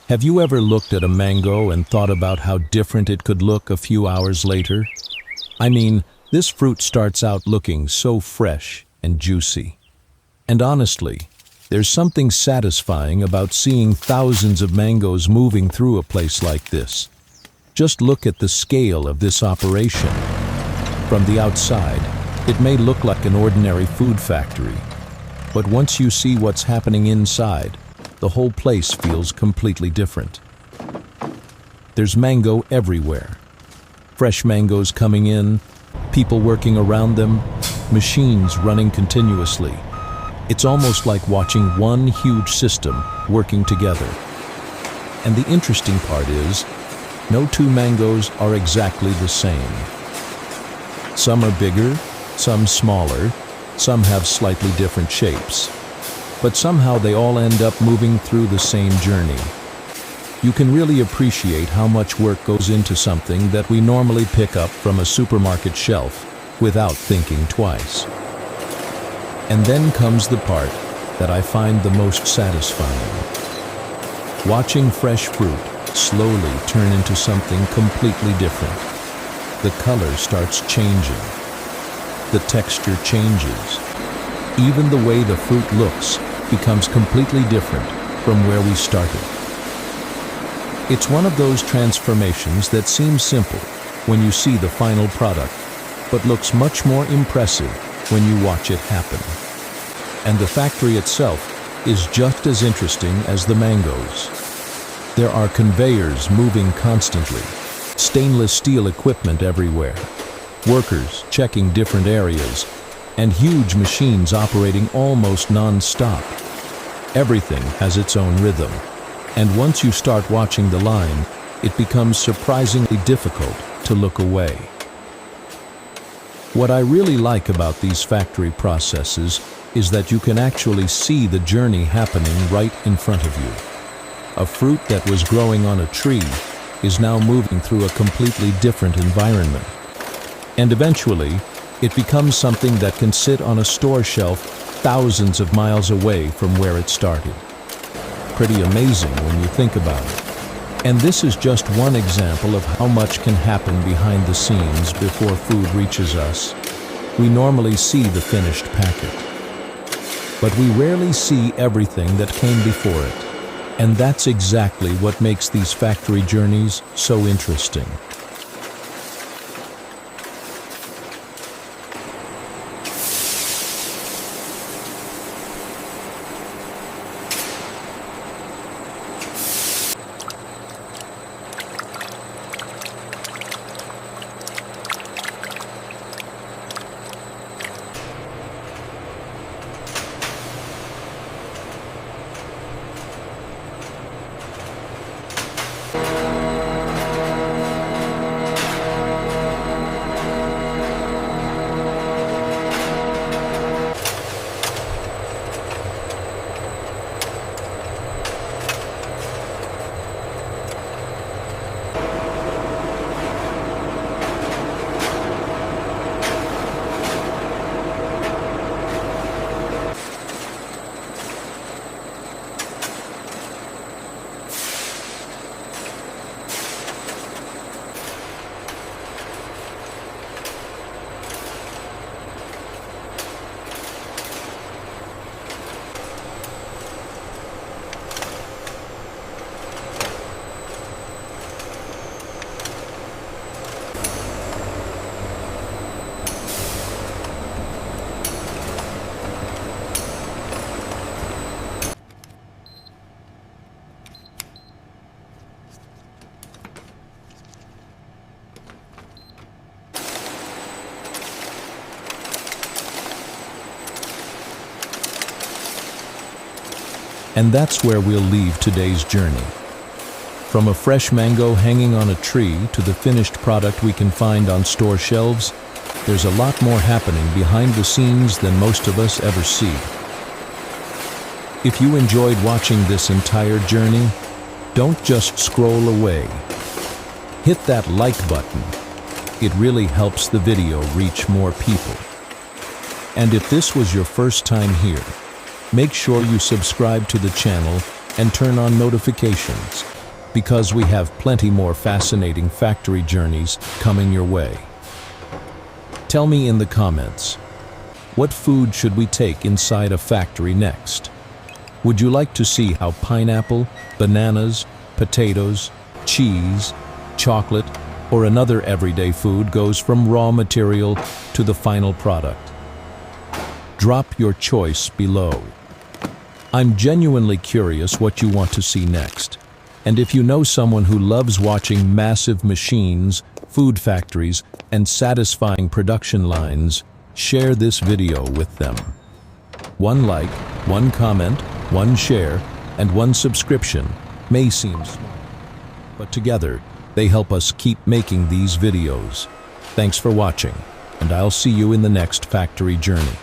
Have you ever looked at a mango and thought about how different it could look a few hours later? I mean, this fruit starts out looking so fresh and juicy. And honestly, there's something satisfying about seeing thousands of mangoes moving through a place like this. Just look at the scale of this operation. From the outside, it may look like an ordinary food factory, but once you see what's happening inside, the whole place feels completely different. There's mango everywhere. Fresh mangoes coming in, people working around them, machines running continuously. It's almost like watching one huge system working together. And the interesting part is, no two mangoes are exactly the same. Some are bigger, some smaller, some have slightly different shapes. But somehow they all end up moving through the same journey. You can really appreciate how much work goes into something that we normally pick up from a supermarket shelf without thinking twice. And then comes the part that I find the most satisfying. Watching fresh fruit slowly turn into something completely different. The color starts changing. The texture changes. Even the way the fruit looks becomes completely different from where we started. It's one of those transformations that seems simple when you see the final product, but looks much more impressive when you watch it happen. And the factory itself is just as interesting as the mangoes. There are conveyors moving constantly, stainless steel equipment everywhere, workers checking different areas, and huge machines operating almost non-stop. Everything has its own rhythm, and once you start watching the line, it becomes surprisingly difficult to look away. What I really like about these factory processes is that you can actually see the journey happening right in front of you. A fruit that was growing on a tree is now moving through a completely different environment. And eventually, it becomes something that can sit on a store shelf thousands of miles away from where it started. Pretty amazing when you think about it. And this is just one example of how much can happen behind the scenes before food reaches us. We normally see the finished packet, but we rarely see everything that came before it. And that's exactly what makes these factory journeys so interesting. And that's where we'll leave today's journey. From a fresh mango hanging on a tree to the finished product we can find on store shelves, there's a lot more happening behind the scenes than most of us ever see. If you enjoyed watching this entire journey, don't just scroll away. Hit that like button. It really helps the video reach more people. And if this was your first time here, make sure you subscribe to the channel and turn on notifications. because we have plenty more fascinating factory journeys coming your way. Tell me in the comments, what food should we take inside a factory next? Would you like to see how pineapple, bananas, potatoes, cheese, chocolate, or another everyday food goes from raw material to the final product? Drop your choice below. I'm genuinely curious what you want to see next. And if you know someone who loves watching massive machines, food factories, and satisfying production lines, share this video with them. One like, one comment, one share, and one subscription may seem small, but together they help us keep making these videos. Thanks for watching, and I'll see you in the next factory journey.